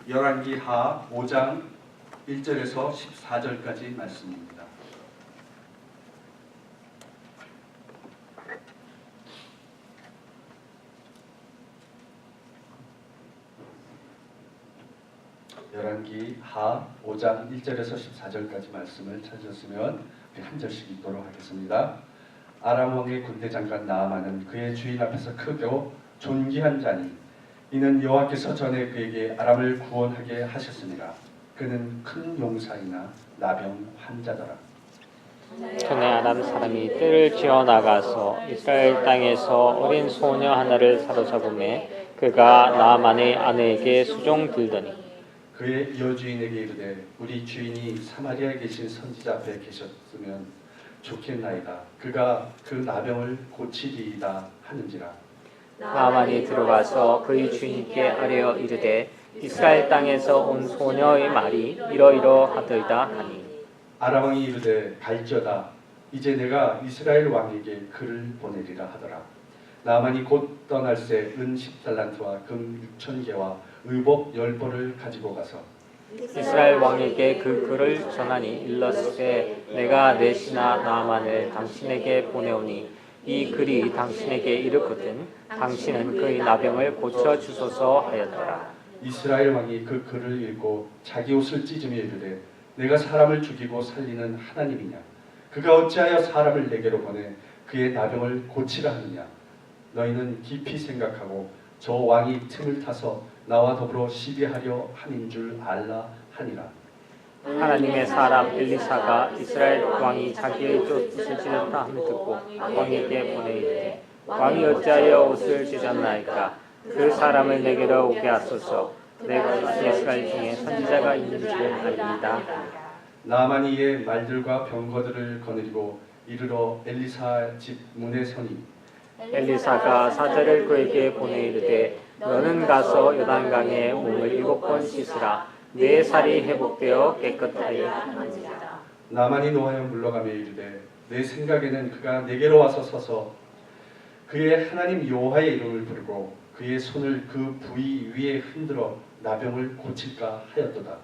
열왕기하 5장 1절에서 14절까지 말씀입니다. 열왕기하 5장 1절에서 14절까지 말씀을 찾으셨으면 한 절씩 읽도록 하겠습니다. 아람 왕의 군대 장관 나아만은 그의 주인 앞에서 크고 존귀한 자니 이는 여호와께서 전에 그에게 아람을 구원하게 하셨습니다. 그는 큰 용사이나 나병 환자더라. 전에 아람 사람이 뜰을 지어 나가서 이스라엘 땅에서 어린 소녀 하나를 사로잡음에 그가 나아만의 아내에게 수종 들더니 그의 여주인에게 이르되 우리 주인이 사마리아에 계신 선지자 앞에 계셨으면 좋겠나이다. 그가 그 나병을 고치리이다 하는지라. 나아만이 들어가서 그의 주인께 아뢰어 이르되 이스라엘 땅에서 온 소녀의 말이 이러이러하더이다 하니 아람 왕이 이르되 갈지어다. 이제 내가 이스라엘 왕에게 글을 보내리라 하더라. 나아만이 곧 떠날새 은 10달란트와 금 6,000개와 의복 10벌을 가지고 가서 이스라엘 왕에게 그 글을 전하니 일렀으되 내가 내 신하 나아만을 당신에게 보내오니 이 글이 당신에게 이르거든 당신은 그의 나병을 고쳐 주소서 하였더라. 이스라엘 왕이 그 글을 읽고 자기 옷을 찢으며 이르되 내가 사람을 죽이고 살리는 하나님이냐. 그가 어찌하여 사람을 내게로 보내 그의 나병을 고치라 하느냐. 너희는 깊이 생각하고 저 왕이 틈을 타서 나와 더불어 시비하려 함인 줄 알라 하니라. 하나님의 사람 엘리사가 이스라엘 왕이 자기의 옷을 찢었다 함을 듣고 왕에게 보내이르되 왕이 어찌하여 옷을 찢었나이까. 그 사람을 내게로 오게 하소서. 내가 이스라엘 중에 선지자가 있는 줄 알리이다. 나아만이 이에 말들과 병거들을 거느리고 이르러 엘리사 집 문에 서니 엘리사가 사자를 그에게 보내이르되 너는 가서 요단강에 몸을 7번 씻으라. 네 살이 회복되어 깨끗하리 하니라. 나아만이 노하여 물러가며 이르되 내 생각에는 그가 내게로 와서 서서 그의 하나님 여호와의 이름을 부르고 그의 손을 그 부위 위에 흔들어 나병을 고칠까 하였도다.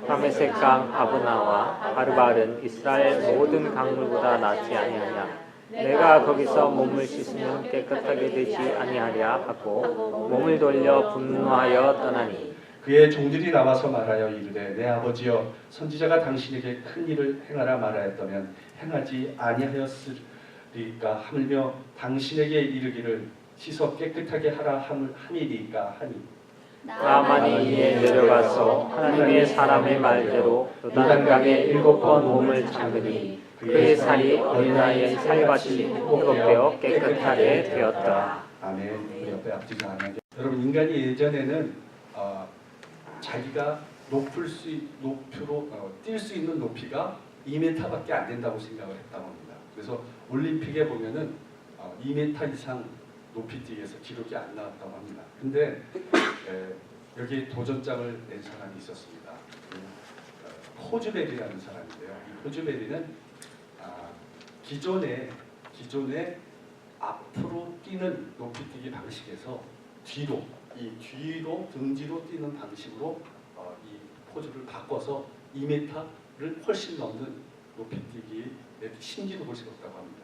다메섹강 아브나와 바르발은 이스라엘 모든 강물보다 낫지 아니하냐. 내가 거기서 몸을 씻으면 깨끗하게 되지 아니하랴 하고 몸을 돌려 분노하여 떠나니 그의 종들이 나와서 말하여 이르되 내 아버지여 선지자가 당신에게 큰 일을 행하라 말하였다면 행하지 아니하였으리까 하물며 당신에게 이르기를 씻어 깨끗하게 하라 함이리까 하니 나아만이 이에 내려가서 하나님의 사람의 말대로 요단강에 7번 몸을 잠그니 그의 살이 어린아이의 살같이 회복되어 깨끗하게 되었다. 아멘. 우리 옆에 앞뒤가 하나님. 여러분 인간이 예전에는 자기가 높이로 뛸 수 있는 높이가 2m밖에 안 된다고 생각을 했다고 합니다. 그래서 올림픽에 보면은 2m 이상 높이 뛰기에서 기록이 안 나왔다고 합니다. 근데 여기 도전장을 낸 사람이 있었습니다. 호즈베리라는 사람인데요. 이 호즈베리는 기존에 앞으로 뛰는 높이뛰기 방식에서 뒤로 등 뒤로 뛰는 방식으로 이 포즈를 바꿔서 2m를 훨씬 넘는 높이뛰기의 신기록을 세웠다고 합니다.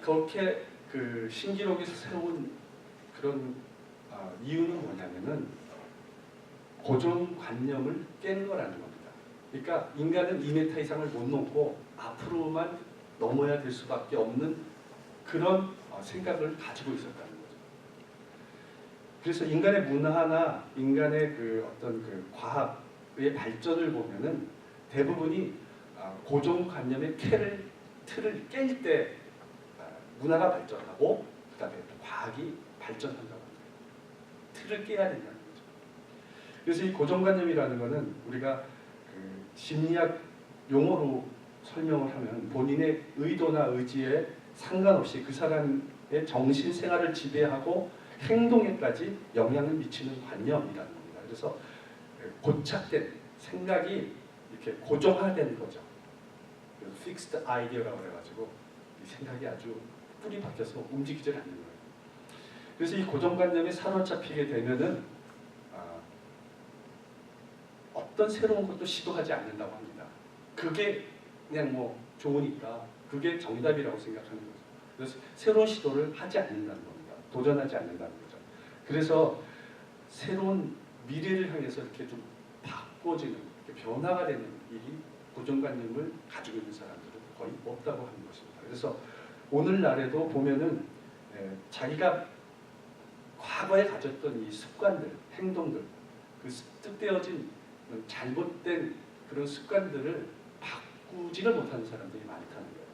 그렇게 그 신기록을 세운 그런 이유는 뭐냐면은 고정관념을 깬 거라는 겁니다. 그러니까 인간은 2m 이상을 못 넘고 앞으로만 넘어야 될 수밖에 없는 그런 생각을 가지고 있었다는 거죠. 그래서 인간의 문화나 인간의 그 어떤 그 과학의 발전을 보면은 대부분이 고정관념의 틀을 깰 때 문화가 발전하고 그다음에 과학이 발전한다고 합니다. 틀을 깨야 된다는 거죠. 그래서 이 고정관념이라는 것은 우리가 그 심리학 용어로 설명을 하면 본인의 의도나 의지에 상관없이 그 사람의 정신 생활을 지배하고 행동에까지 영향을 미치는 관념이라는 겁니다. 그래서 고착된 생각이 이렇게 고정화된 거죠. fixed idea라고 해가지고 이 생각이 아주 뿌리 박혀서 움직이질 않는 거예요. 그래서 이 고정관념에 사로잡히게 되면은 어떤 새로운 것도 시도하지 않는다고 합니다. 그게 그냥 뭐 좋으니까 그게 정답이라고 생각하는 거죠. 그래서 새로운 시도를 하지 않는다는 겁니다. 도전하지 않는다는 거죠. 그래서 새로운 미래를 향해서 이렇게 좀 바꿔지는, 이렇게 변화가 되는 일이 고정관념을 가지고 있는 사람들은 거의 없다고 하는 것입니다. 그래서 오늘날에도 보면은 자기가 과거에 가졌던 이 습관들, 행동들, 그 뜻되어진 잘못된 그런 습관들을 바꾸지를 못하는 사람들이 많다는 거예요.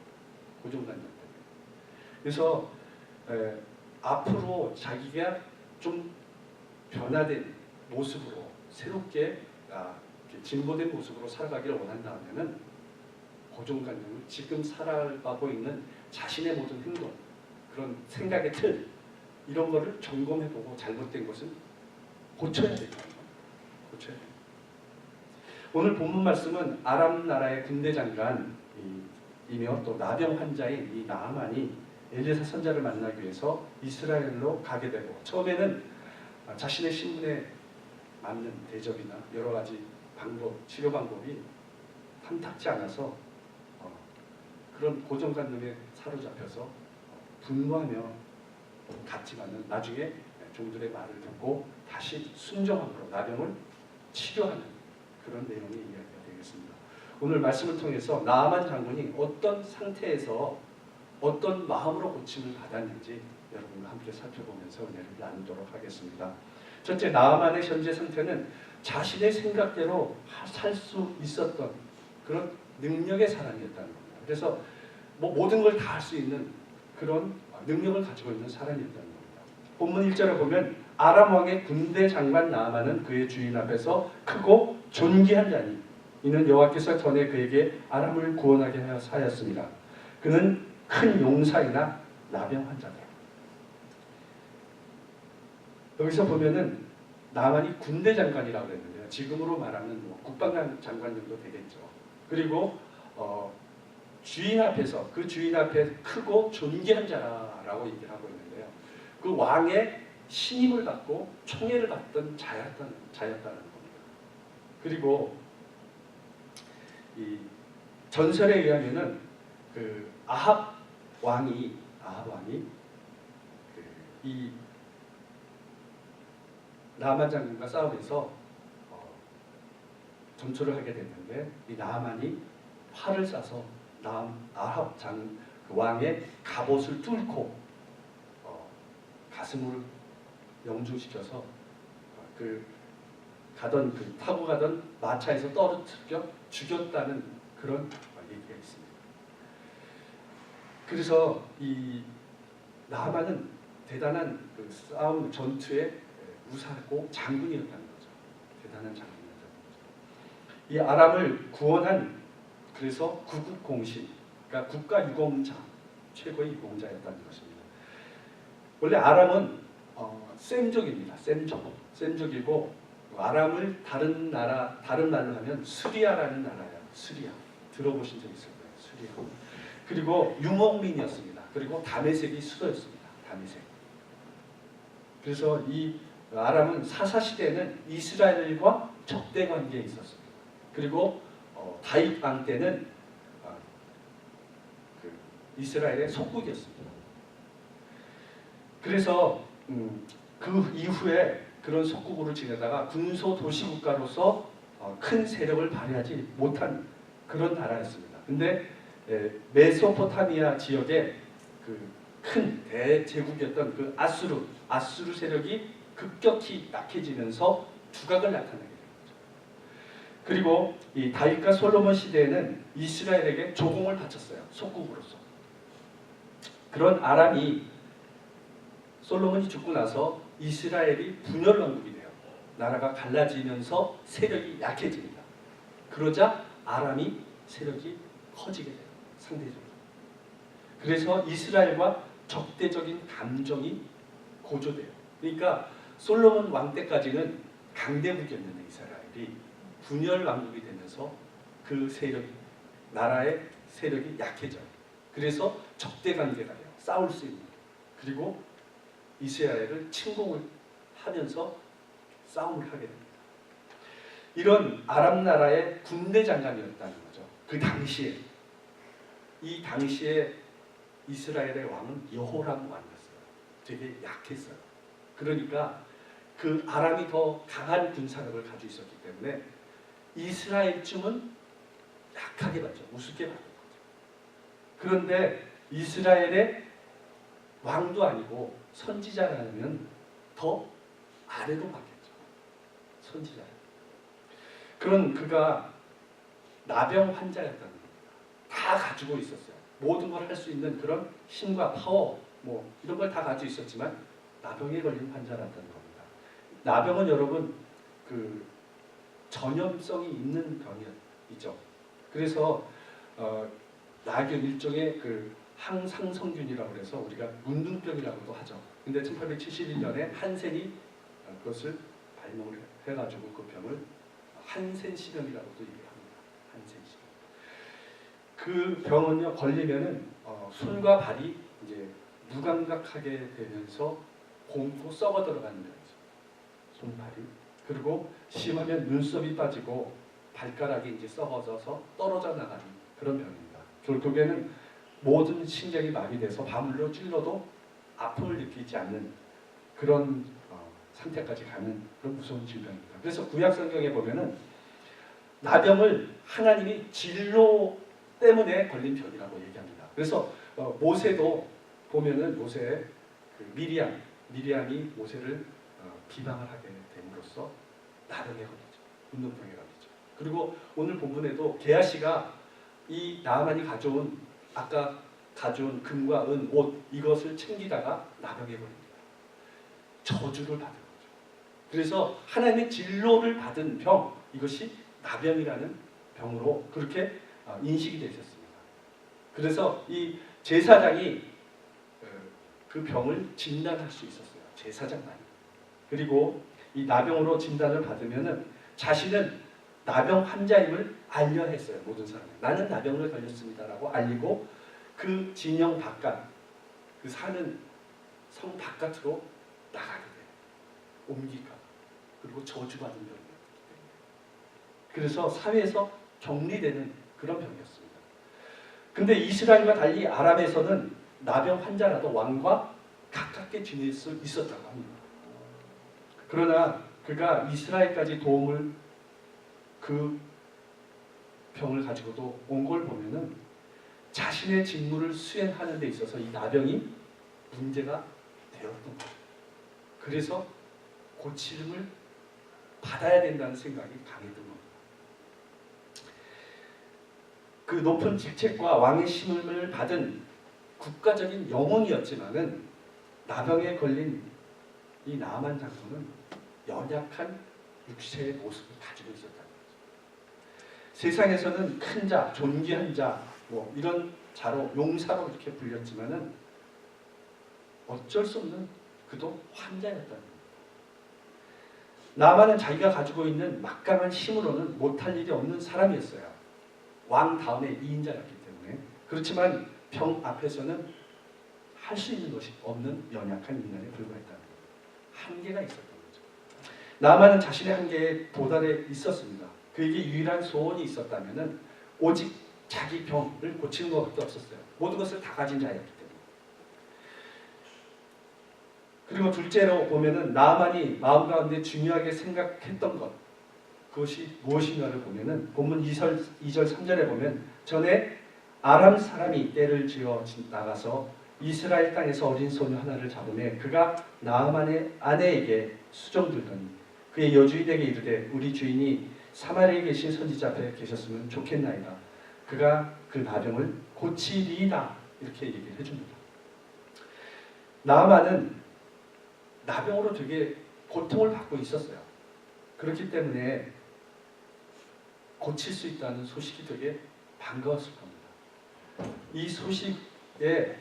고정관념 때문에. 그래서 앞으로 자기가 좀 변화된 모습으로 새롭게 진보된 모습으로 살아가기를 원한다면은 고정관념을 지금 살아가고 있는 자신의 모든 행동, 그런 생각의 틀, 이런 거를 점검해보고 잘못된 것은 고쳐야 된다는 겁니다. 고쳐야 됩니다. 오늘 본문 말씀은 아람 나라의 군대 장관이며 또 나병 환자인 이 나아만이 엘리사 선자를 만나기 위해서 이스라엘로 가게 되고, 처음에는 자신의 신분에 맞는 대접이나 여러 가지 방법, 치료 방법이 탐탁지 않아서 그런 고정관념에 사로잡혀서 분노하며 갔지만은 나중에 종들의 말을 듣고 다시 순종함으로 나병을 치료하는 그런 내용의 이야기가 되겠습니다. 오늘 말씀을 통해서 나아만 장군이 어떤 상태에서 어떤 마음으로 고침을 받았는지 여러분과 함께 살펴보면서 은혜를 나누도록 하겠습니다. 첫째, 나아만의 현재 상태는 자신의 생각대로 살 수 있었던 그런 능력의 사람이었다는 겁니다. 그래서 뭐 모든 걸 다 할 수 있는 그런 능력을 가지고 있는 사람이었다는 겁니다. 본문 1절에 보면 아람 왕의 군대 장관 나아만은 그의 주인 앞에서 크고 존귀한 자니 이는 여호와께서 전에 그에게 아람을 구원하게 하였습니다. 그는 큰 용사이나 나병 환자다. 여기서 보면은 나만이 군대 장관이라고 했는데요. 지금으로 말하면 뭐 국방장관 정도 되겠죠. 그리고 주인 앞에서, 그 주인 앞에 크고 존귀한 자라고 얘기를 하고 있는데요. 그 왕의 신임을 받고 총애를 받던 자였다는 겁니다. 그리고 이 전설에 의하면은 그 아합 왕이 이 나아만 장군과 싸우면서 전투를 하게 됐는데, 이 나아만이 활을 쏴서 아합 그 왕의 갑옷을 뚫고 가슴을 영중시켜서 타고 가던 마차에서 떨어뜨려 죽였다는 그런 얘기가 있습니다. 그래서 이 나아만은 대단한 그 싸움 전투에 무사하고 장군이었다는 거죠. 대단한 장군이었다는 거죠. 이 아람을 구원한, 그래서 구국공신, 그러니까 국가 유공자, 최고의 유공자였다는 것입니다. 원래 아람은 셈족입니다. 셈족이고 아람을 다른 말로 하면 수리아라는 나라예요. 수리아. 들어보신 적 있을 거예요. 수리아. 그리고 유목민이었습니다. 그리고 다메섹이 수도였습니다. 다메섹. 그래서 이 아람은 사사시대에는 이스라엘과 적대 관계에 있었습니다. 그리고 다윗 왕 때는 이스라엘의 속국이었습니다. 그래서 그 이후에 그런 속국으로 지내다가 군소 도시 국가로서 큰 세력을 발휘하지 못한 그런 나라였습니다. 근데 메소포타미아 지역에 그 큰 대제국이었던 그 아수르 세력이 급격히 약해지면서 두각을 나타내게 됩니다. 그리고 이 다윗과 솔로몬 시대에는 이스라엘에게 조공을 바쳤어요. 속국으로서. 그런 아람이 솔로몬이 죽고 나서 이스라엘이 분열 왕국이 돼요. 나라가 갈라지면서 세력이 약해집니다. 그러자 아람이 세력이 커지게 돼요. 상대적으로. 그래서 이스라엘과 적대적인 감정이 고조돼요. 그러니까 솔로몬 왕 때까지는 강대국이었는데 이스라엘이 분열 왕국이 되면서 그 세력이, 나라의 세력이 약해져요. 그래서 적대 관계가 돼요. 싸울 수 있는. 그리고 이스라엘을 침공을 하면서 싸움을 하게 됩니다. 이런 아람 나라의 군대 장관이었다는 거죠. 그 당시에 이 당시에 이스라엘의 왕은 여호람 왕이었어요. 되게 약했어요. 그러니까 그 아람이 더 강한 군사력을 가지고 있었기 때문에 이스라엘쯤은 약하게 봤죠. 우습게 봤던 거죠. 그런데 이스라엘의 왕도 아니고 선지자라면 더 아래로 봤겠죠. 선지자. 그런 그가 나병 환자였다는 겁니다. 다 가지고 있었어요. 모든 걸 할 수 있는 그런 힘과 파워, 뭐 이런 걸 다 가지고 있었지만 나병에 걸린 환자였다는 겁니다. 나병은 여러분 그 전염성이 있는 병이죠. 그래서 나균 일종의 그 항상성균이라고 해서 우리가 문둥병이라고도 하죠. 근데 1871년에 한센이 그것을 발명을 해가지고 그 병을 한센시병이라고도 얘기합니다. 한센시병. 그 병은요 걸리면은 손과 발이 이제 무감각하게 되면서 곰고 썩어 들어가는 병이죠. 손발이. 그리고 심하면 눈썹이 빠지고 발가락이 이제 썩어져서 떨어져 나가는 그런 병입니다. 결국에는 모든 신경이 마비돼서 바물로 찔러도 아픔을 느끼지 않는 그런 상태까지 가는 그런 무서운 질병입니다. 그래서 구약 성경에 보면은 나병을 하나님이 진로 때문에 걸린 병이라고 얘기합니다. 그래서 모세도 보면은 모세의 그 미리암이 모세를 비방을 하게 됨으로써 나병에 걸리죠. 운동병에 걸리죠. 그리고 오늘 본문에도 게하시가 이 나아만이 아까 가져온 금과 은, 옷 이것을 챙기다가 나병에 걸립니다. 저주를 받은 거죠. 그래서 하나님의 진로를 받은 병 이것이 나병이라는 병으로 그렇게 인식이 되어 있었습니다. 그래서 이 제사장이 그 병을 진단할 수 있었어요. 제사장만이. 그리고 이 나병으로 진단을 받으면은 자신은 나병 환자임을 알려야 했어요. 모든 사람이. 나는 나병을 걸렸습니다라고 알리고 그 진영 바깥, 그 사는 성 바깥으로 나가게 돼요. 옮기가. 그리고 저주받은 병이었기 때문에. 그래서 사회에서 격리되는 그런 병이었습니다. 근데 이스라엘과 달리 아람에서는 나병 환자라도 왕과 가깝게 지낼 수 있었다고 합니다. 그러나 그가 이스라엘까지 도움을 그 병을 가지고도 온 걸 보면은 자신의 직무를 수행하는 데 있어서 이 나병이 문제가 되었던 거죠. 그래서 고침을 받아야 된다는 생각이 강했던 겁니다. 그 높은 직책과 왕의 심을 받은 국가적인 영웅이었지만은 나병에 걸린 이 나아만 장군은 연약한 육체의 모습을 가지고 있었다는 거죠. 세상에서는 큰 자, 존귀한 자, 뭐 이런 자로 용사로 이렇게 불렸지만은 어쩔 수 없는 그도 환자였다는 겁니다. 나아만은 자기가 가지고 있는 막강한 힘으로는 못할 일이 없는 사람이었어요. 왕 다음에 2인자였기 때문에. 그렇지만 병 앞에서는 할 수 있는 것이 없는 연약한 인간에 불과했다는 거예요. 한계가 있었던 거죠. 나아만은 자신의 한계에 도달해 있었습니다. 그에게 유일한 소원이 있었다면은 오직 자기 병을 고치는 것밖에 없었어요. 모든 것을 다 가진 자였기 때문에. 그리고 둘째로 보면은 나아만이 마음 가운데 중요하게 생각했던 것 그것이 무엇인가를 보면은 본문 2절 3절에 보면 전에 아람 사람이 떼를 지어 나가서 이스라엘 땅에서 어린 소녀 하나를 잡으매 그가 나아만의 아내에게 수종들더니 그의 여주인에게 이르되 우리 주인이 사마리아에 계신 선지자 앞에 계셨으면 좋겠나이다. 그가 그 나병을 고치리이다. 이렇게 얘기를 해줍니다. 나아만은 나병으로 되게 고통을 받고 있었어요. 그렇기 때문에 고칠 수 있다는 소식이 되게 반가웠을 겁니다. 이 소식에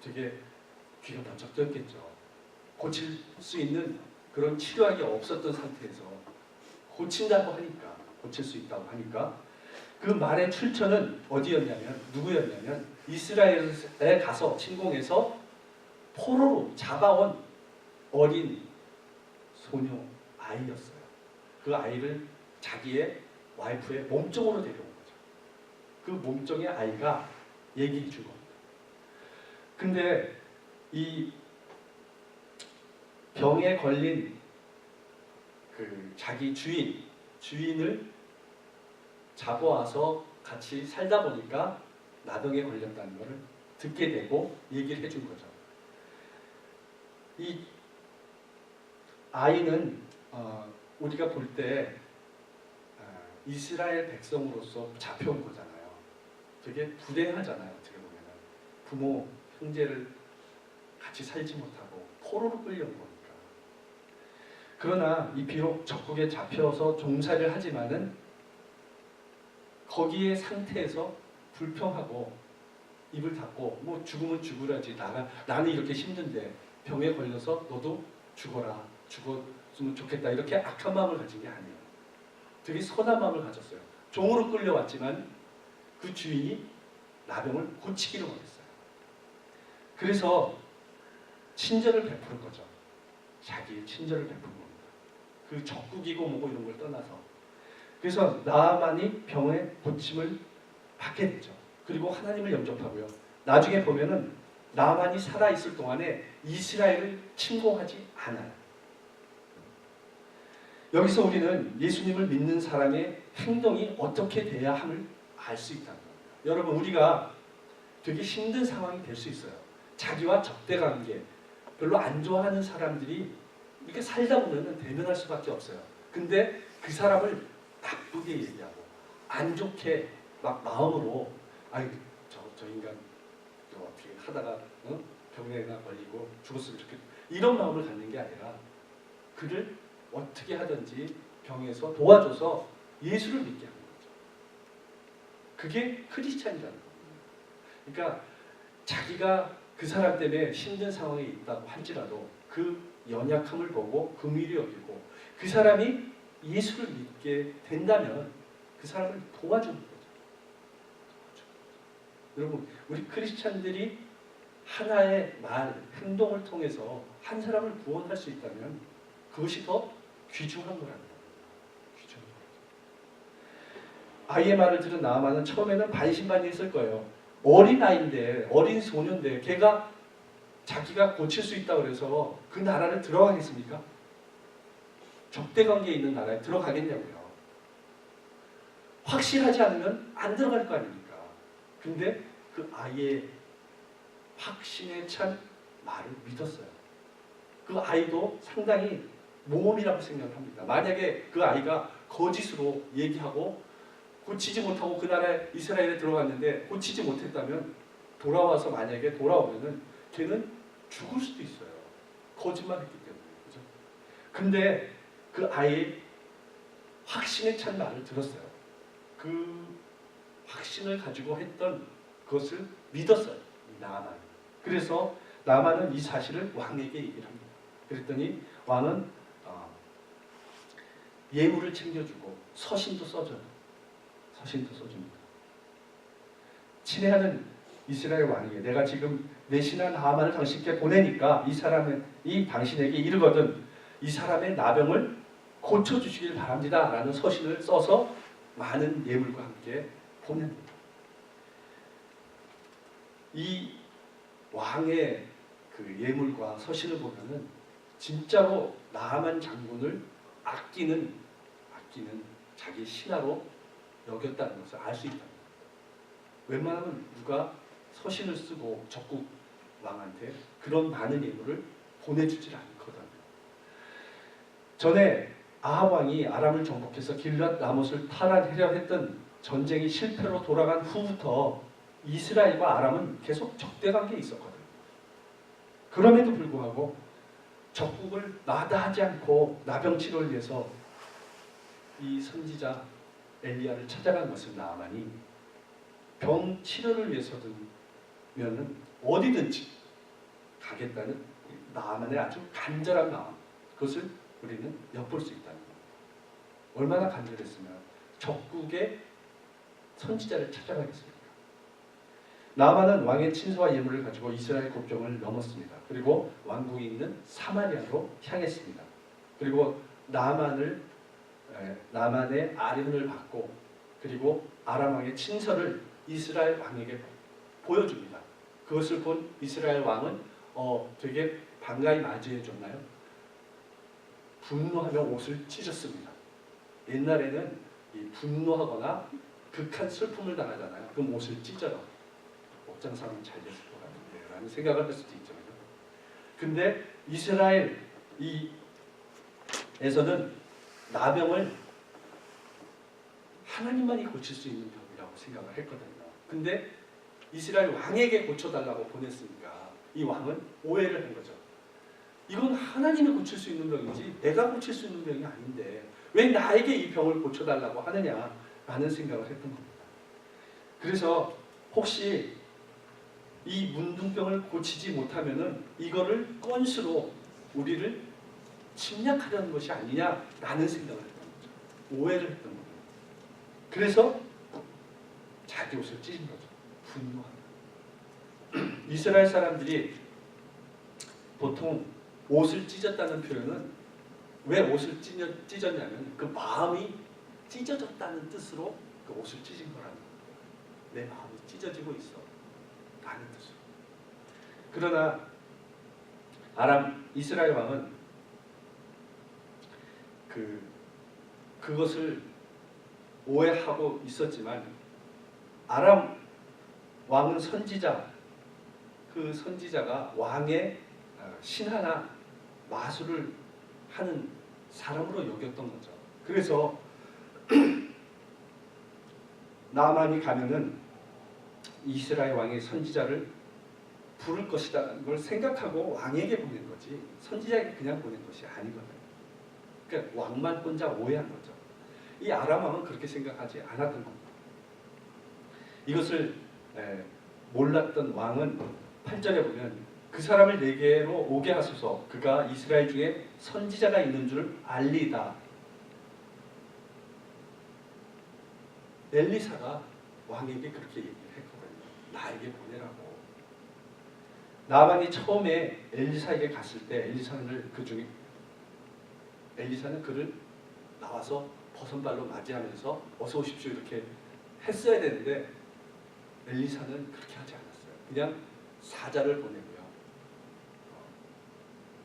되게 귀가 번쩍 뜨였겠죠. 고칠 수 있는 그런 치료약이 없었던 상태에서 고친다고 하니까 고칠 수 있다고 하니까 그 말의 출처는 어디였냐면 누구였냐면 이스라엘에 가서 침공해서 포로로 잡아온 어린 소녀 아이였어요. 그 아이를 자기의 와이프의 몸종으로 데려온 거죠. 그 몸종의 아이가 얘기해 준 겁니다. 근데 이 병에 걸린 그 자기 주인을 잡아와서 같이 살다 보니까 나병에 걸렸다는 것을 듣게 되고 얘기를 해준 거죠. 이 아이는 우리가 볼 때 이스라엘 백성으로서 잡혀온 거잖아요. 되게 불행하잖아요. 어떻게 보면 부모, 형제를 같이 살지 못하고 포로로 끌려온 거니까. 그러나 이 비록 적국에 잡혀서 종살이를 하지만은 거기에 상태에서 불평하고 입을 닫고 뭐 죽으면 죽으라지 나는 이렇게 힘든데 병에 걸려서 너도 죽어라 죽었으면 좋겠다 이렇게 악한 마음을 가진 게 아니에요. 되게 선한 마음을 가졌어요. 종으로 끌려왔지만 그 주인이 나병을 고치기를 원했어요. 그래서 친절을 베푸는 거죠. 자기의 친절을 베푸는 겁니다. 그 적국이고 뭐고 이런 걸 떠나서. 그래서 나아만이 병의 고침을 받게 되죠. 그리고 하나님을 영접하고요. 나중에 보면은 나아만이 살아있을 동안에 이스라엘을 침공하지 않아요. 여기서 우리는 예수님을 믿는 사람의 행동이 어떻게 돼야 함을 알 수 있다는 겁니다. 여러분 우리가 되게 힘든 상황이 될 수 있어요. 자기와 적대관계, 별로 안 좋아하는 사람들이 이렇게 살다 보면 대면할 수밖에 없어요. 근데 그 사람을 나쁘게 얘기하고 안 좋게 막 마음으로 아이 저 인간 또 어떻게 하다가 병에나 걸리고 죽었으면 좋겠다 이런 마음을 갖는 게 아니라 그를 어떻게 하든지 병에서 도와줘서 예수를 믿게 하는 거죠. 그게 크리스찬이라는 겁니다. 그러니까 자기가 그 사람 때문에 힘든 상황에 있다고 할지라도 그 연약함을 보고 긍휼히 여기고 그 사람이 예수를 믿게 된다면 그 사람을 도와주는 거죠. 여러분 우리 크리스찬들이 하나의 말, 행동을 통해서 한 사람을 구원할 수 있다면 그것이 더 귀중한 거라는 거예요. 귀중한 거예요. 아이의 말을 들은 나아만은 처음에는 반신반의했을 거예요. 어린 아이인데, 어린 소년인데 걔가 자기가 고칠 수 있다고 그래서 그 나라를 들어가겠습니까? 적대관계에 있는 나라에 들어가겠냐고요. 확실하지 않으면 안 들어갈 거 아닙니까? 근데 그 아이의 확신에 찬 말을 믿었어요. 그 아이도 상당히 모험이라고 생각을 합니다. 만약에 그 아이가 거짓으로 얘기하고 고치지 못하고 그 나라에 이스라엘에 들어갔는데 고치지 못했다면 돌아와서 만약에 돌아오면은 걔는 죽을 수도 있어요. 거짓말했기 때문에. 그죠? 근데 그 아이의 확신에 찬 말을 들었어요. 그 확신을 가지고 했던 그것을 믿었어요. 나아만. 그래서 나아만은 이 사실을 왕에게 얘기를 합니다. 그랬더니 왕은 예물을 챙겨주고 서신도 써줘요. 서신도 써줍니다. 친애하는 이스라엘 왕에게 내가 지금 내 신하 나아만을 당신께 보내니까 이 당신에게 이르거든 이 사람의 나병을 고쳐주시길 바랍니다 라는 서신을 써서 많은 예물과 함께 보냅니다. 이 왕의 그 예물과 서신을 보면은 진짜로 나아만 장군을 아끼는 자기 신하로 여겼다는 것을 알 수 있다. 웬만하면 누가 서신을 쓰고 적국 왕한테 그런 많은 예물을 보내주질 않거든요. 전에 아합 왕이 아람을 정복해서 길랏 라못을 탈환하려 했던 전쟁이 실패로 돌아간 후부터 이스라엘과 아람은 계속 적대관계에 있었거든요. 그럼에도 불구하고 적국을 마다하지 않고 나병 치료를 위해서 이 선지자 엘리야를 찾아간 것은 나아만이 병 치료를 위해서든면은 어디든지 가겠다는 나아만의 아주 간절한 마음, 그것을 우리는 엿볼 수 있다는 겁니다. 얼마나 간절했으면 적국의 선지자를 찾아가겠습니까? 나아만은 왕의 친서와 예물을 가지고 이스라엘 국경을 넘었습니다. 그리고 왕국이 있는 사마리아로 향했습니다. 그리고 나아만을 나만의 아련을 받고 그리고 아람 왕의 친서를 이스라엘 왕에게 보여줍니다. 그것을 본 이스라엘 왕은 되게 반가이 맞이해 줬나요? 분노하며 옷을 찢었습니다. 옛날에는 이 분노하거나 극한 슬픔을 당하잖아요. 그럼 옷을 찢어요. 옷장 사면 잘 됐을 것 같은데 라는 생각을 할 수도 있죠. 근데 이스라엘 에서는 나병을 하나님만이 고칠 수 있는 병이라고 생각을 했거든요. 근데 이스라엘 왕에게 고쳐달라고 보냈으니까 이 왕은 오해를 한 거죠. 이건 하나님이 고칠 수 있는 병이지 내가 고칠 수 있는 병이 아닌데 왜 나에게 이 병을 고쳐달라고 하느냐라는 생각을 했던 겁니다. 그래서 혹시 이 문둥병을 고치지 못하면은 이거를 건수로 우리를 침략하려는 것이 아니냐라는 생각을 했던 거죠. 오해를 했던 겁니다. 그래서 자기 옷을 찢은 거죠. 분노합니다. 이스라엘 사람들이 보통 옷을 찢었다는 표현은 왜 옷을 찢었냐면 그 마음이 찢어졌다는 뜻으로 그 옷을 찢은 거라는 거예요. 내 마음이 찢어지고 있어 라는 뜻으로. 그러나 이스라엘 왕은 그것을 오해하고 있었지만 아람 왕은 선지자, 그 선지자가 왕의 신하나 마술을 하는 사람으로 여겼던 거죠. 그래서 나만이 가면은 이스라엘 왕의 선지자를 부를 것이라는 걸 생각하고 왕에게 보낸 거지 선지자에게 그냥 보낸 것이 아니거든요. 그러니까 왕만 혼자 오해한 거죠. 이 아람 왕은 그렇게 생각하지 않았던 겁니다. 이것을 몰랐던 왕은 8절에 보면 그 사람을 내게로 오게 하소서 그가 이스라엘 중에 선지자가 있는 줄 알리다. 엘리사가 왕에게 그렇게 얘기를 했거든요. 나에게 보내라고. 나만이 처음에 엘리사에게 갔을 때 엘리사는 그를 나와서 버선발로 맞이하면서 어서 오십시오 이렇게 했어야 되는데 엘리사는 그렇게 하지 않았어요. 그냥 사자를 보내고요.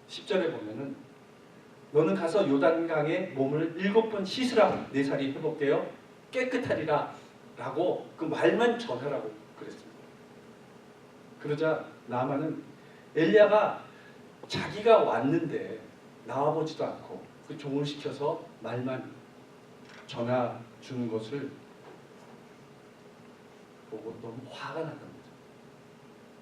10절에 보면은 너는 가서 요단강에 몸을 7번 씻으라 네 살이 회복되어 깨끗하리라 라고 그 말만 전하라고 그랬습니다. 그러자 나만은 엘리야가 자기가 왔는데 나와보지도 않고 그 종을 시켜서 말만 전화 주는 것을 보고 너무 화가 났던 거죠.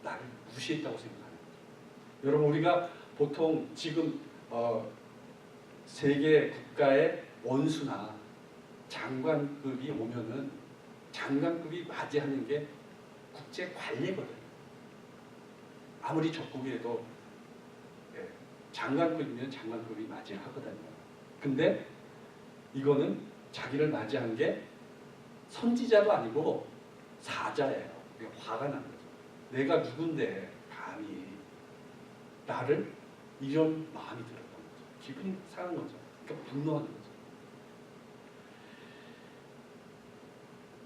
나를 무시했다고 생각하는 거죠. 여러분 우리가 보통 지금 세계 국가의 원수나 장관급이 오면은 장관급이 맞이하는 게 국제 관례거든요. 아무리 적국이라도 장관급이면 장관급이 맞이를 하거든요. 근데 이거는 자기를 맞이한 게 선지자도 아니고 사자예요. 화가 난 거죠. 내가 누군데 감히 나를 이런 마음이 들었던 거죠. 기분이 상한 거죠. 그러니까 분노하는 거죠.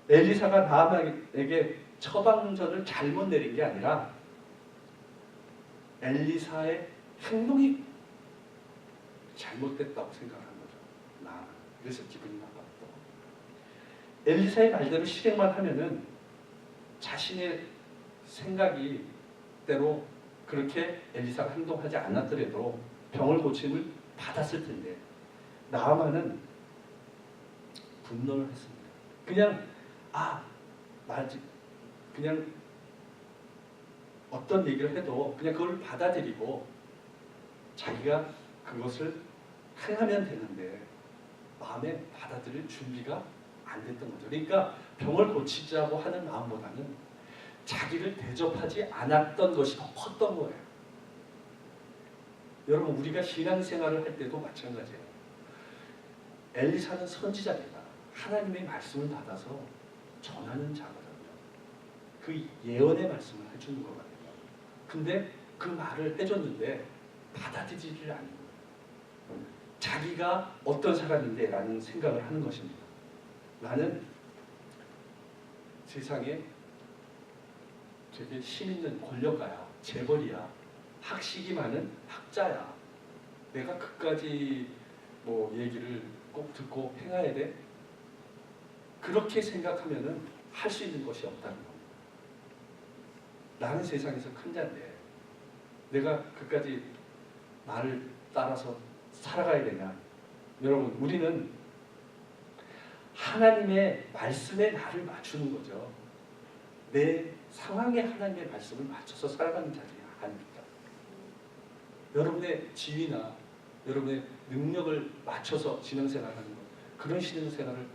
엘리사가 나아만에게 처방전을 잘못 내린 게 아니라 엘리사의 행동이 잘못됐다고 생각한 거죠. 나아만. 그래서 기분이 나빴던. 엘리사의 말대로 실행만 하면은 자신의 생각이 대로 그렇게 엘리사가 행동하지 않았더라도 병을 고침을 받았을 텐데 나아만은 분노를 했습니다. 그냥 그냥 어떤 얘기를 해도 그냥 그걸 받아들이고 자기가 그것을 행하면 되는데 마음에 받아들일 준비가 안 됐던 거죠. 그러니까 병을 고치자고 하는 마음보다는 자기를 대접하지 않았던 것이 더 컸던 거예요. 여러분 우리가 신앙생활을 할 때도 마찬가지예요. 엘리사는 선지자입니다. 하나님의 말씀을 받아서 전하는 자거든요. 그 예언의 말씀을 해주는 거거든요. 근데 그 말을 해줬는데 받아들이지를 않는 거예요. 자기가 어떤 사람인데 라는 생각을 하는 것입니다. 나는 세상에 되게 힘 있는 권력가야, 재벌이야, 학식이 많은 학자야. 내가 그까지 뭐 얘기를 꼭 듣고 행해야 돼? 그렇게 생각하면은 할 수 있는 것이 없다는 겁니다. 나는 세상에서 큰 자인데 내가 그까지 나를 따라서 살아가야 되냐? 여러분, 우리는 하나님의 말씀에 나를 맞추는 거죠. 내 상황에 하나님의 말씀을 맞춰서 살아가는 자들이 아닙니다. 여러분의 지위나 여러분의 능력을 맞춰서 신앙생활하는 것, 그런 신앙생활을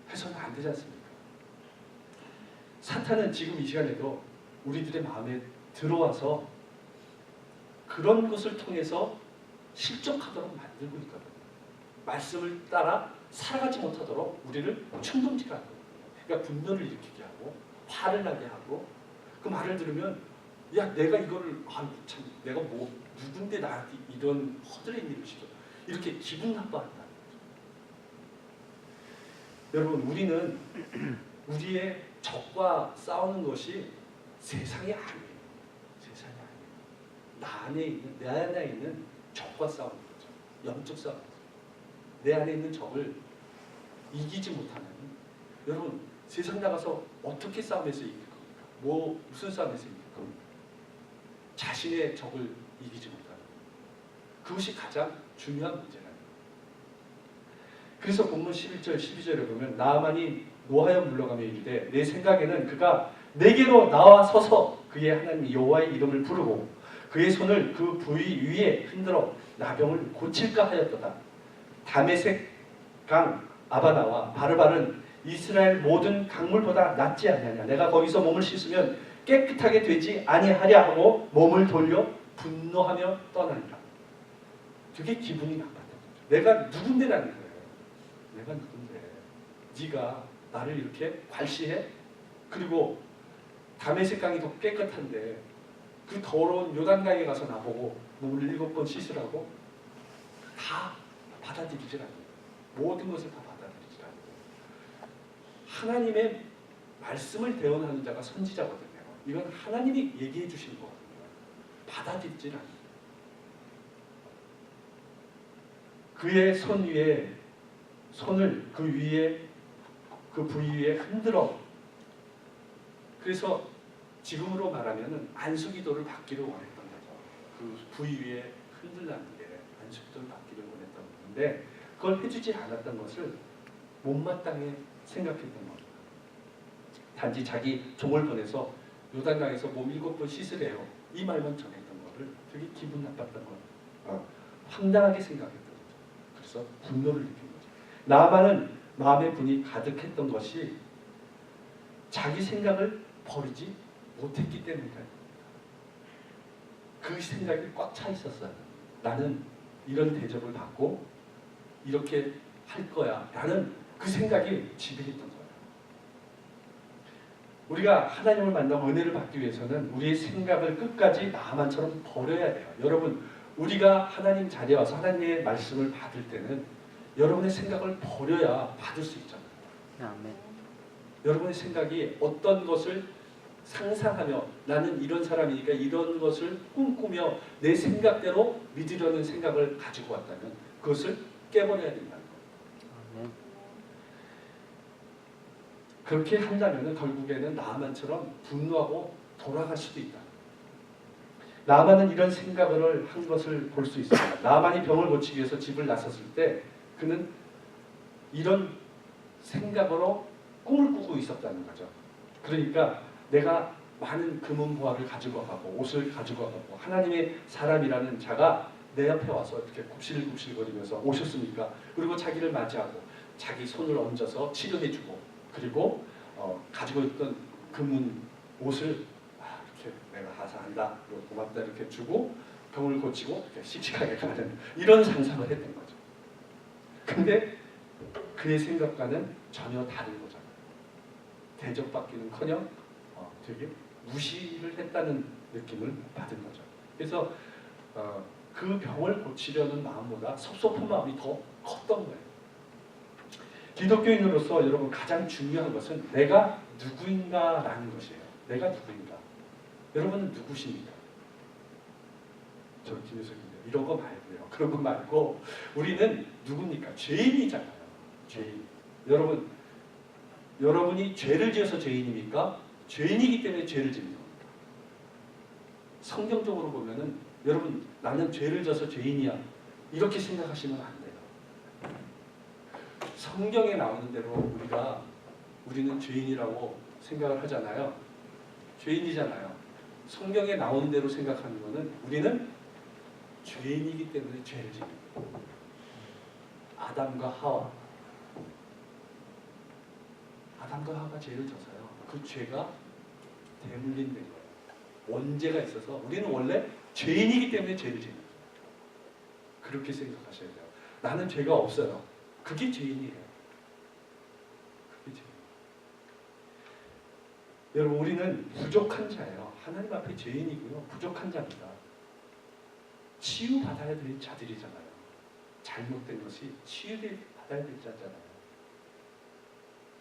해서는 안 되지 않습니까? 사탄은 지금 이 시간에도 우리들의 마음에 들어와서 그런 것을 통해서 실족하도록 만들고 있거든요. 말씀을 따라 살아가지 못하도록 우리를 충동지게 하거든요. 그러니까 분노를 일으키게 하고 화를 나게 하고, 그 말을 들으면 야, 내가 이거를 참 내가 뭐 누군데 나한테 이런 허드렛 일을 시켜, 이렇게 기분 나빠한다는 거죠. 여러분, 우리는 우리의 적과 싸우는 것이 세상이 아니에요. 세상이 아니에요. 나 안에 있는, 내 안에 있는 적과 싸우는 거죠. 영적 싸움. 내 안에 있는 적을 이기지 못하면, 여러분, 세상 나가서 어떻게 싸움에서 이길 겁니까? 무슨 싸움에서 이길 겁니까? 자신의 적을 이기지 못하는, 그것이 가장 중요한 문제라는 거예요. 그래서 본문 11절 12절에 보면 나아만이 노하여 물러가며 이르되 내 생각에는 그가 내게로 나와 서서 그의 하나님 여호와의 이름을 부르고 그의 손을 그 부위 위에 흔들어 나병을 고칠까 하였도다. 다메섹 강 아바나와 바르바는 이스라엘 모든 강물보다 낫지 아니하냐. 내가 거기서 몸을 씻으면 깨끗하게 되지 아니하랴 하고 몸을 돌려 분노하며 떠나니라. 되게 기분이 나빴던 거죠. 내가 누군데라는 거예요. 내가 누군데 네가 나를 이렇게 괄시해? 그리고 다메섹 강이 더 깨끗한데 그 더러운 요단강에 가서 나보고 몸을 7번 씻으라고? 다 받아들이질 않아요. 모든 것을 다 받아들이질 않아요. 하나님의 말씀을 대언하는 자가 선지자거든요. 이건 하나님이 얘기해 주시는 거거든요. 받아들이질 않아요. 그의 손 위에, 손을 그 위에, 그 부위 위에 흔들어. 그래서 지금으로 말하면 안수기도를 받기를 원했던 거죠. 그 부위 위에 흔들라는 게 안수기도를 받기를 원했던 건데 그걸 해주지 않았던 것을 못마땅해 생각했던 겁니다. 단지 자기 종을 보내서 요단강에서 몸 7번 씻으래요. 이 말만 전했던 거를 되게 기분 나빴던 거, 황당하게 생각했던 거죠. 그래서 분노를 느낀 거죠. 나아만은 마음의 분이 가득했던 것이 자기 생각을 버리지 못했기 때문이다. 그 생각이 꽉 차 있었어요. 나는 이런 대접을 받고 이렇게 할 거야 라는 그 생각이 지배했던 거예요. 우리가 하나님을 만나고 은혜를 받기 위해서는 우리의 생각을 끝까지 나만처럼 버려야 돼요. 여러분, 우리가 하나님 자리에 와서 하나님의 말씀을 받을 때는 여러분의 생각을 버려야 받을 수 있잖아요. 아멘. 여러분의 생각이 어떤 것을 상상하며 나는 이런 사람이니까 이런 것을 꿈꾸며 내 생각대로 믿으려는 생각을 가지고 왔다면 그것을 깨버려야 된다는 거예요. 아멘. 그렇게 한다면 결국에는 나아만처럼 분노하고 돌아갈 수도 있다. 나아만은 이런 생각을 한 것을 볼 수 있습니다. 나아만이 병을 고치기 위해서 집을 나섰을 때 그는 이런 생각으로 꿈을 꾸고 있었다는 거죠. 그러니까 내가 많은 금은보화를 가지고 가고 옷을 가지고 가고 하나님의 사람이라는 자가 내 옆에 와서 이렇게 굽실굽실거리면서 오셨습니까? 그리고 자기를 맞이하고 자기 손을 얹어서 치료해주고 그리고 가지고 있던 금은 옷을 이렇게 내가 하사한다, 고맙다 이렇게 주고 병을 고치고 이렇게 씩씩하게 가는 이런 상상을 했던 거죠. 근데 그의 생각과는 전혀 다른 거잖아요. 대접받기는커녕 되게 무시를 했다는 느낌을 받은 거죠. 그래서 그 병을 고치려는 마음보다 섭섭한 마음이 더 컸던 거예요. 기독교인으로서 여러분 가장 중요한 것은 내가 누구인가라는 것이에요. 내가 누구인가. 여러분은 누구십니까? 저 김효석인데요. 이런 거 말고요. 그런 거 말고 우리는 누굽니까? 죄인이잖아요. 죄인. 여러분이 죄를 지어서 죄인입니까? 죄인이기 때문에 죄를 짓는 겁니다. 성경적으로 보면은 여러분 나는 죄를 져서 죄인이야 이렇게 생각하시면 안 돼요. 성경에 나오는 대로 우리는 죄인이라고 생각을 하잖아요. 죄인이잖아요. 성경에 나오는 대로 생각하는 것은 우리는 죄인이기 때문에 죄를 짓는 거예요. 아담과 하와가 죄를 져서요. 그 죄가 대물림된 거예요. 원죄가 있어서 우리는 원래 죄인이기 때문에 죄를 짓는 거예요. 그렇게 생각하셔야 돼요. 나는 죄가 없어요. 그게 죄인이에요. 그게 죄인. 여러분 우리는 부족한 자예요. 하나님 앞에 죄인이고요. 부족한 자입니다. 치유받아야 될 자들이잖아요. 잘못된 것이 치유받아야 될 자잖아요.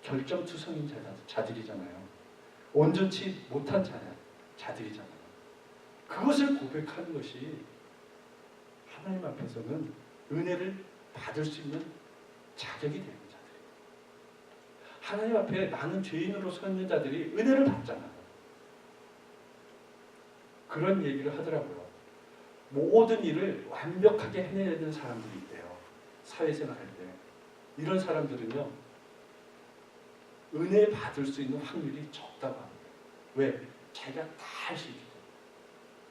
결정투성인 자들이잖아요. 온전치 못한 자들이잖아요. 그것을 고백하는 것이 하나님 앞에서는 은혜를 받을 수 있는 자격이 되는 자들이에요. 하나님 앞에 나는 죄인으로 서 있는 자들이 은혜를 받잖아요. 그런 얘기를 하더라고요. 모든 일을 완벽하게 해내야 되는 사람들이 있대요. 사회생활 할 때. 이런 사람들은요. 은혜 받을 수 있는 확률이 적다고 합니다. 왜? 자기가 다 할 수 있기 때문에.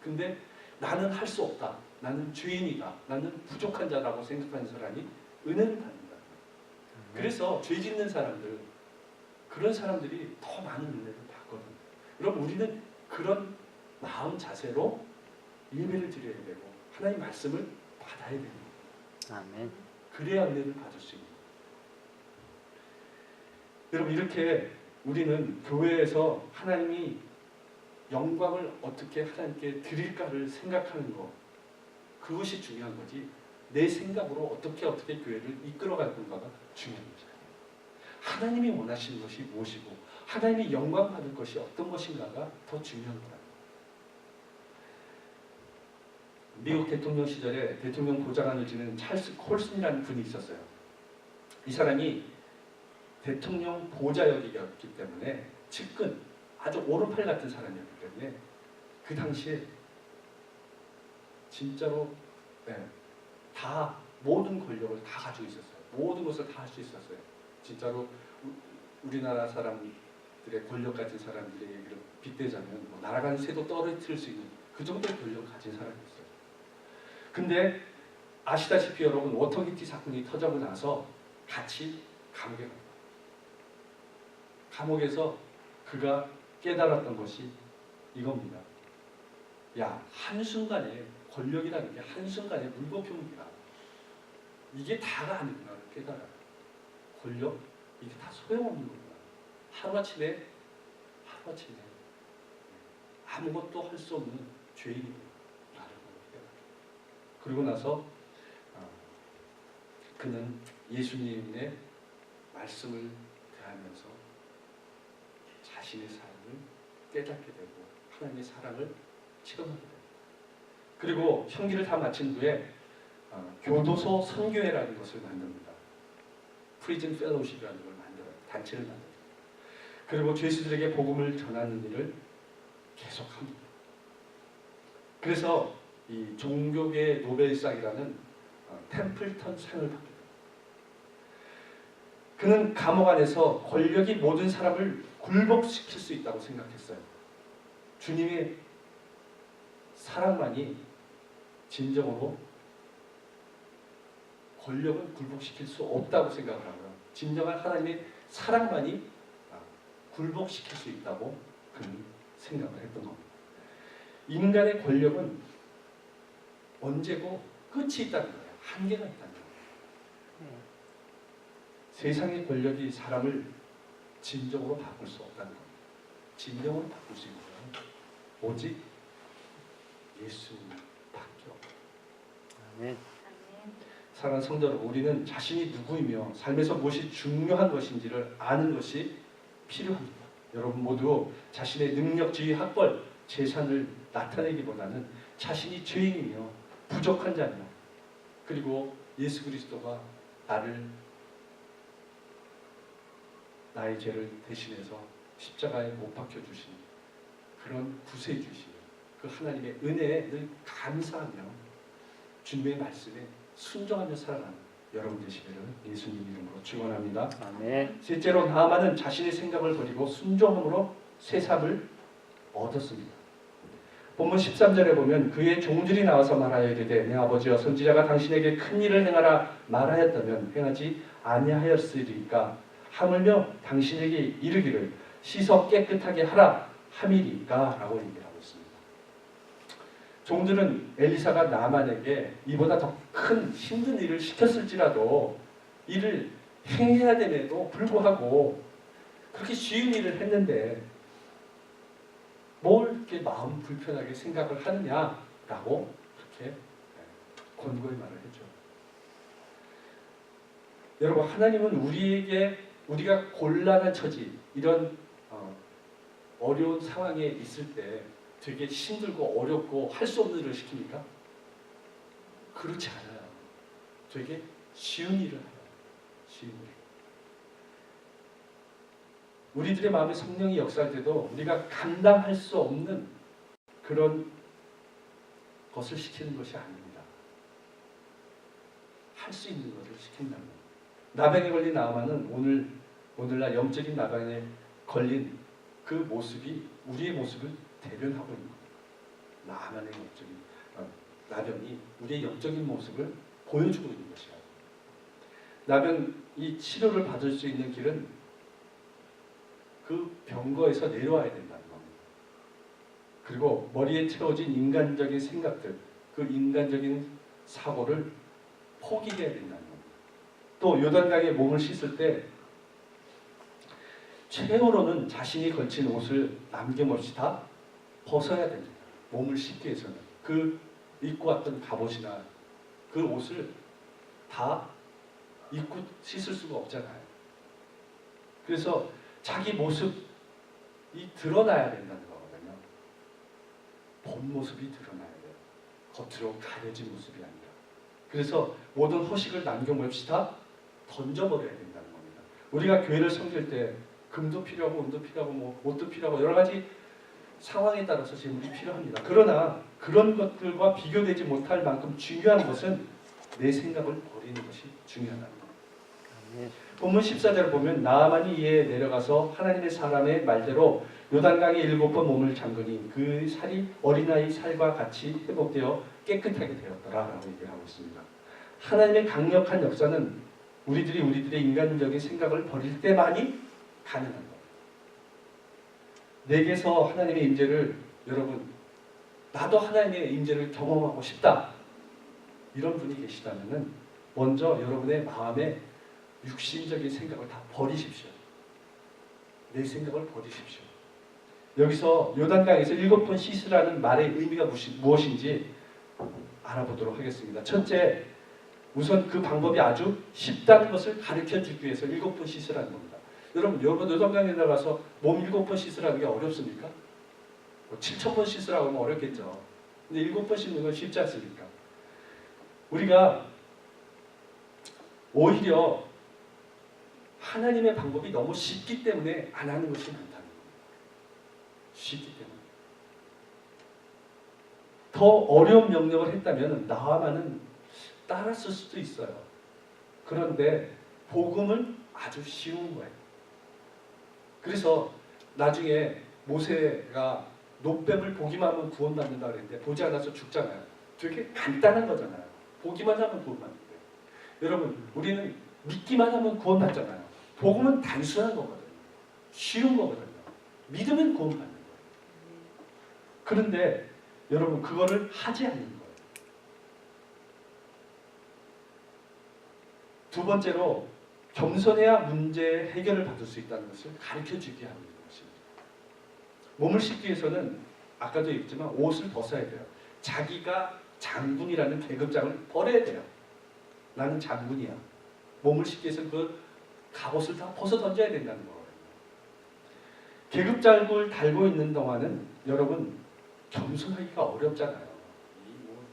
근데 나는 할 수 없다. 나는 죄인이다. 나는 부족한 자라고 생각하는 사람이 은혜를 받는다. 그래서 죄 짓는 사람들, 그런 사람들이 더 많은 은혜를 받거든요. 여러분 우리는 그런 마음 자세로 예배를 드려야 되고 하나님 말씀을 받아야 됩니다. 아멘. 그래야 은혜를 받을 수 있는 거예요. 여러분 이렇게 우리는 교회에서 하나님이 영광을 어떻게 하나님께 드릴까를 생각하는 것, 그것이 중요한 거지 내 생각으로 어떻게 교회를 이끌어갈 건가가 중요한 거죠. 하나님이 원하시는 것이 무엇이고 하나님이 영광 받을 것이 어떤 것인가가 더 중요한 거예요. 미국 대통령 시절에 대통령 보좌관을 지낸 찰스 콜슨이라는 분이 있었어요. 이 사람이 대통령 보좌역이었기 때문에 측근, 아주 오른팔 같은 사람이었기 때문에 그 당시에 진짜로 다 모든 권력을 다 가지고 있었어요. 모든 것을 다 할 수 있었어요. 진짜로 우리나라 사람들의 권력 가진 사람들의 얘기를 빗대자면 뭐 날아가는 새도 떨어뜨릴 수 있는 그 정도의 권력을 가진 사람이었어요. 근데 아시다시피 여러분 워터게이트 사건이 터지고 나서 같이 감옥에 갑니다. 감옥에서 그가 깨달았던 것이 이겁니다. 야, 한순간에 권력이라는 게 한순간에 물거품이야. 이게 다가 아니구나 깨달아요. 권력? 이게 다 소용없는 거구나. 하루아침에 아무것도 할 수 없는 죄인이구나. 그리고 나서 그는 예수님의 말씀을 대하면서 자신의 삶을 깨닫게 되고 하나님의 사랑을 체험하게 됩니다. 그리고 형기를 다 마친 후에 교도소 선교회라는 것을 만듭니다. 프리즌 펠로우십이라는 걸 만들어요. 단체를 만듭니다. 그리고 죄수들에게 복음을 전하는 일을 계속합니다. 그래서 이 종교계 노벨상이라는 템플턴 상을 받게 됩니다. 그는 감옥 안에서 권력이 모든 사람을 굴복시킬 수 있다고 생각했어요. 주님의 사랑만이 진정으로 권력을 굴복시킬 수 없다고 생각을 하고요. 진정한 하나님의 사랑만이 굴복시킬 수 있다고 그는 생각을 했던 겁니다. 인간의 권력은 언제고 끝이 있다는 거예요. 한계가 있다는 거예요. 세상의 권력이 사람을 진정으로 바꿀 수 없다는 겁니다. 진정으로 바꿀 수 있는 건 오직 예수님밖에 없어요. 아멘. 사랑하는 성도 여러분, 우리는 자신이 누구이며 삶에서 무엇이 중요한 것인지를 아는 것이 필요합니다. 여러분 모두 자신의 능력, 지위, 학벌, 재산을 나타내기보다는 자신이 죄인이며 부족한 자며 그리고 예수 그리스도가 나의 죄를 대신해서 십자가에 못 박혀 주신 그런 구세해 주신 그 하나님의 은혜에 늘 감사하며 주님의 말씀에 순종하며 살아가는 여러분 되시기를 예수님 이름으로 축원합니다. 아멘. 셋째로 나아만은 자신의 생각을 버리고 순종함으로 새 삶을 얻었습니다. 본문 13절에 보면 그의 종들이 나와서 말하여 이르되 내 아버지여 선지자가 당신에게 큰 일을 행하라 말하였다면 행하지 아니하였으리까 하물며 당신에게 이르기를 씻어 깨끗하게 하라 함이리까 라고 얘기하고 있습니다. 종들은 엘리사가 나만에게 이보다 더 큰 힘든 일을 시켰을지라도 이를 행해야 됨에도 불구하고 그렇게 쉬운 일을 했는데 뭘 이렇게 마음 불편하게 생각을 하느냐라고 그렇게 권고의 말을 했죠. 여러분 하나님은 우리가 곤란한 처지 이런 어려운 상황에 있을 때 되게 힘들고 어렵고 할 수 없는 일을 시킵니까? 그렇지 않아요. 되게 쉬운 일을 해요. 쉬운 일. 우리들의 마음에 성령이 역사할 때도 우리가 감당할 수 없는 그런 것을 시키는 것이 아닙니다. 할 수 있는 것을 시킨다는 거예요. 나병에 걸린 나아만은 오늘날 영적인 나병에 걸린 그 모습이 우리의 모습을 대변하고 있는 거예요. 나아만의 영적인 나병이 우리의 영적인 모습을 보여주고 있는 것이야. 나병이 치료를 받을 수 있는 길은 그 병거에서 내려와야 된다는 겁니다. 그리고 머리에 채워진 인간적인 생각들, 그 인간적인 사고를 포기해야 된다는 겁니다. 또 요단강에 몸을 씻을 때 최후로는 자신이 걸친 옷을 남김없이 다 벗어야 됩니다. 몸을 씻기 위해서는 그 입고 왔던 갑옷이나 그 옷을 다 입고 씻을 수가 없잖아요. 그래서 자기 모습이 드러나야 된다는 거거든요. 본 모습이 드러나야 돼요. 겉으로 가려진 모습이 아니라. 그래서 모든 허식을 남김없이 다 던져버려야 된다는 겁니다. 우리가 교회를 섬길 때 금도 필요하고 은도 필요하고 뭐 옷도 필요하고 여러 가지 상황에 따라서 재물이 필요합니다. 그러나 그런 것들과 비교되지 못할 만큼 중요한 것은 내 생각을 버리는 것이 중요하다는 겁니다. 본문 14절을 보면 나아만이 이에 내려가서 하나님의 사람의 말대로 요단강에 7번 몸을 잠그니 그 살이 어린아이 살과 같이 회복되어 깨끗하게 되었더라라고 얘기하고 있습니다. 하나님의 강력한 역사는 우리들의 인간적인 생각을 버릴 때만이 가능한 겁니다. 내게서 하나님의 임재를 여러분 나도 하나님의 임재를 경험하고 싶다 이런 분이 계시다면은 먼저 여러분의 마음에 육신적인 생각을 다 버리십시오. 내 생각을 버리십시오. 여기서 요단강에서 7번 씻으라는 말의 의미가 무엇인지 알아보도록 하겠습니다. 첫째, 우선 그 방법이 아주 쉽다는 것을 가르쳐주기 위해서 7번 씻으라는 겁니다. 여러분 요단강에 나가서 몸 7번 씻으라는 게 어렵습니까? 7,000번 씻으라고 하면 어렵겠죠. 근데 7번 씻는 건 쉽지 않습니까? 우리가 오히려 하나님의 방법이 너무 쉽기 때문에 안 하는 것이 많다는 겁니다. 쉽기 때문에. 더 어려운 명령을 했다면 나아만은 따랐을 수도 있어요. 그런데 복음은 아주 쉬운 거예요. 그래서 나중에 모세가 노뱀을 보기만 하면 구원받는다 그랬는데 보지 않아서 죽잖아요. 되게 간단한 거잖아요. 보기만 하면 구원받는 거예요. 여러분 우리는 믿기만 하면 구원받잖아요. 복음은 단순한 거거든요. 쉬운 거거든요. 믿으면 구원받는 거예요. 그런데 여러분 그거를 하지 않는 거예요. 두 번째로 겸손해야 문제 해결을 받을 수 있다는 것을 가르쳐주게 하는 것입니다. 몸을 씻기 위해서는 아까도 얘기했지만 옷을 벗어야 돼요. 자기가 장군이라는 계급장을 버려야 돼요. 나는 장군이야. 몸을 씻기 위해서 그 갑옷을 다 벗어 던져야 된다는 거예요. 계급장을 달고 있는 동안은 여러분 겸손하기가 어렵잖아요. 이뭐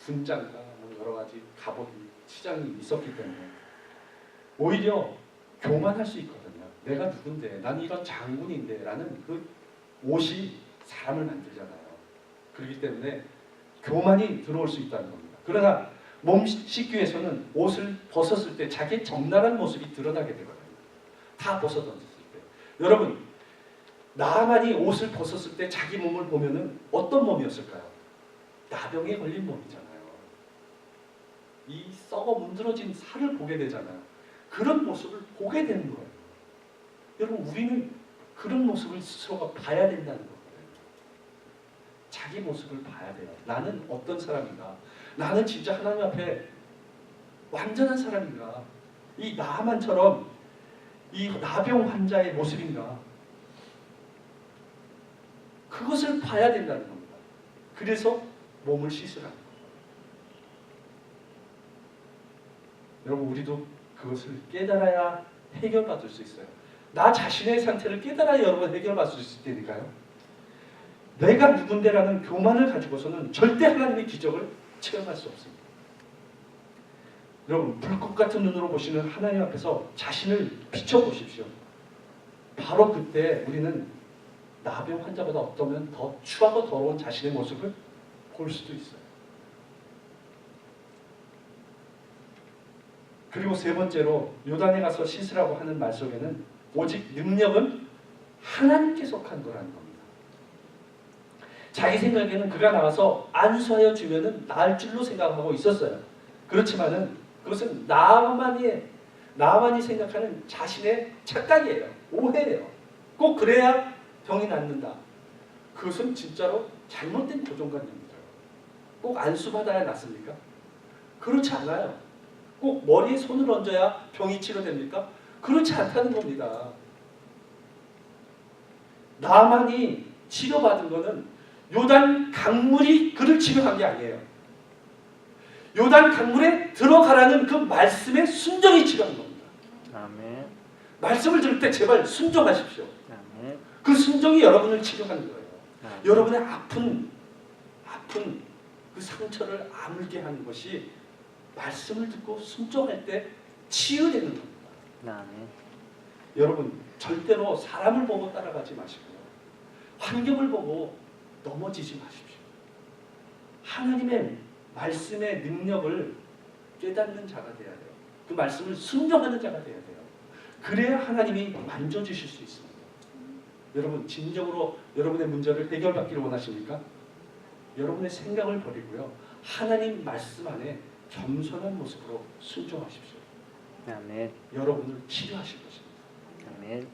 군장과 뭐 여러 가지 갑옷 치장이 있었기 때문에 오히려 교만할 수 있거든요. 내가 누군데, 나는 이런 장군인데라는 그 옷이 사람을 만들잖아요. 그렇기 때문에 교만이 들어올 수 있다는 겁니다. 그러나 몸 씻기 위해서는 옷을 벗었을 때 자기의 적나라한 모습이 드러나게 되거든요. 다 벗어 던졌을 때. 여러분, 나만이 옷을 벗었을 때 자기 몸을 보면은 어떤 몸이었을까요? 나병에 걸린 몸이잖아요. 이 썩어 문드러진 살을 보게 되잖아요. 그런 모습을 보게 되는 거예요. 여러분, 우리는 그런 모습을 스스로가 봐야 된다는 거예요. 자기 모습을 봐야 돼요. 나는 어떤 사람인가? 나는 진짜 하나님 앞에 완전한 사람인가? 이 나만처럼 이 나병 환자의 모습인가? 그것을 봐야 된다는 겁니다. 그래서 몸을 씻으라는 거예요. 여러분, 우리도 그것을 깨달아야 해결받을 수 있어요. 나 자신의 상태를 깨달아야 여러분 해결받을 수 있을 테니까요. 내가 누군데라는 교만을 가지고서는 절대 하나님의 기적을 체험할 수 없습니다. 여러분, 불꽃 같은 눈으로 보시는 하나님 앞에서 자신을 비춰보십시오. 바로 그때 우리는 나병 환자보다 어쩌면 더 추하고 더러운 자신의 모습을 볼 수도 있어요. 그리고 세 번째로 요단에 가서 씻으라고 하는 말 속에는 오직 능력은 하나님께 속한 거라는 겁니다. 자기 생각에는 그가 나와서 안수하여 주면은 나을 줄로 생각하고 있었어요. 그렇지만은 그것은 나만이 생각하는 자신의 착각이에요. 오해예요. 꼭 그래야 병이 낫는다. 그것은 진짜로 잘못된 고정관념이죠. 꼭 안수받아야 낫습니까? 그렇지 않아요. 꼭 머리에 손을 얹어야 병이 치료됩니까? 그렇지 않다는 겁니다. 나만이 치료받은 것은 요단 강물이 그를 치료한 게 아니에요. 요단 강물에 들어가라는 그 말씀에 순종이 치료한 겁니다. 아멘. 말씀을 들을 때 제발 순종하십시오. 아멘. 그 순종이 여러분을 치료하는 거예요. 아멘. 여러분의 아픈 그 상처를 아물게 하는 것이 말씀을 듣고 순종할 때 치유되는 겁니다. 아멘. 여러분, 절대로 사람을 보고 따라가지 마시고요. 환경을 보고 넘어지지 마십시오. 하나님의 말씀의 능력을 깨닫는 자가 되어야 돼요. 그 말씀을 순종하는 자가 되어야 돼요. 그래야 하나님이 만져주실 수 있습니다. 여러분, 진정으로 여러분의 문제를 해결받기를 원하십니까? 여러분의 생각을 버리고요. 하나님 말씀 안에 겸손한 모습으로 순종하십시오. 아멘. 여러분을 치료하실 것입니다. 아멘.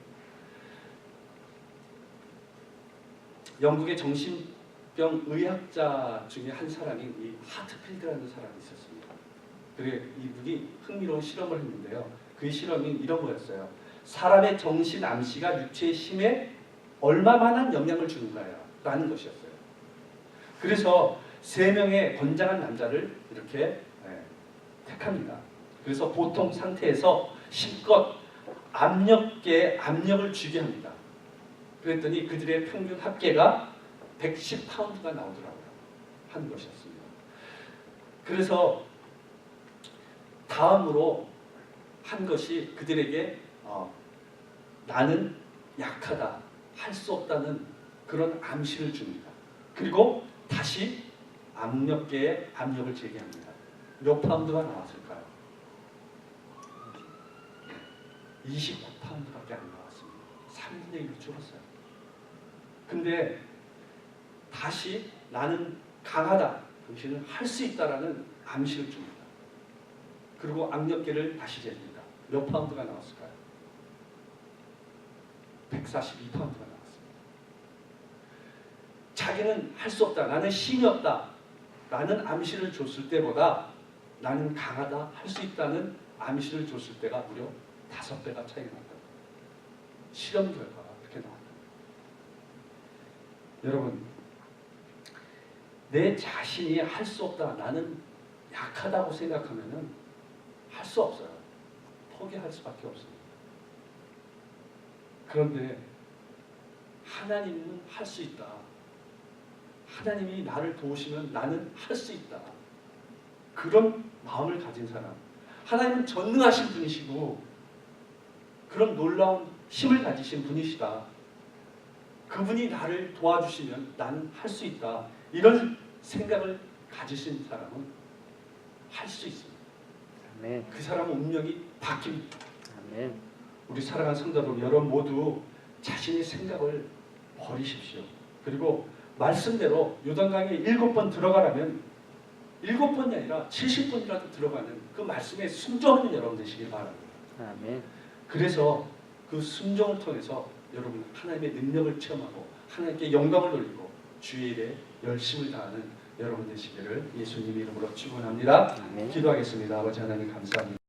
영국의 정신병 의학자 중에 한 사람이 이 하트필드라는 사람이 있었습니다. 그래 이분이 흥미로운 실험을 했는데요. 그 실험이 이런 거였어요. 사람의 정신 암시가 육체의 힘에 얼마만한 영향을 주는가라는 것이었어요. 그래서 3명의 건장한 남자를 이렇게 택합니다. 그래서 보통 상태에서 실컷 압력계에 압력을 주게 합니다. 그랬더니 그들의 평균 합계가 110파운드가 나오더라고요. 한 것이었습니다. 그래서 다음으로 한 것이 그들에게 나는 약하다, 할 수 없다는 그런 암시를 줍니다. 그리고 다시 압력계에 압력을 제기합니다. 몇 파운드가 나왔을까요? 29파운드밖에 안 나왔습니다. 3분의 1로 줄었어요. 근데 다시 나는 강하다, 당신은 할 수 있다라는 암시를 줍니다. 그리고 압력계를 다시 잽니다. 몇 파운드가 나왔을까요? 142파운드가 나왔습니다. 자기는 할 수 없다, 나는 힘이 없다 라는 암시를 줬을 때보다 나는 강하다, 할 수 있다는 암시를 줬을 때가 무려 5배가 차이가 났다. 실험 결과가. 내 자신이 할 수 없다, 나는 약하다고 생각하면은 할 수 없어요. 포기할 수밖에 없습니다. 그런데 하나님은 할 수 있다. 하나님이 나를 도우시면 나는 할 수 있다. 그런 마음을 가진 사람. 하나님은 전능하신 분이시고 그런 놀라운 힘을 가지신 분이시다. 그분이 나를 도와주시면 나는 할 수 있다. 이런 생각을 가지신 사람은 할 수 있습니다. 아멘. 그 사람은 운명이 바뀝니다. 아멘. 우리 사랑하는 성도들 여러분 모두 자신의 생각을 버리십시오. 그리고 말씀대로 요단강에 7번 들어가라면 7번이 아니라 70번이라도 들어가는 그 말씀에 순종하는 여러분 되시길 바랍니다. 아멘. 그래서 그 순종을 통해서 여러분 하나님의 능력을 체험하고 하나님께 영광을 돌리고 주의 일에 열심을 다하는 여러분 되시기를 예수님 이름으로 축원합니다. 아멘. 기도하겠습니다. 아버지 하나님 감사합니다.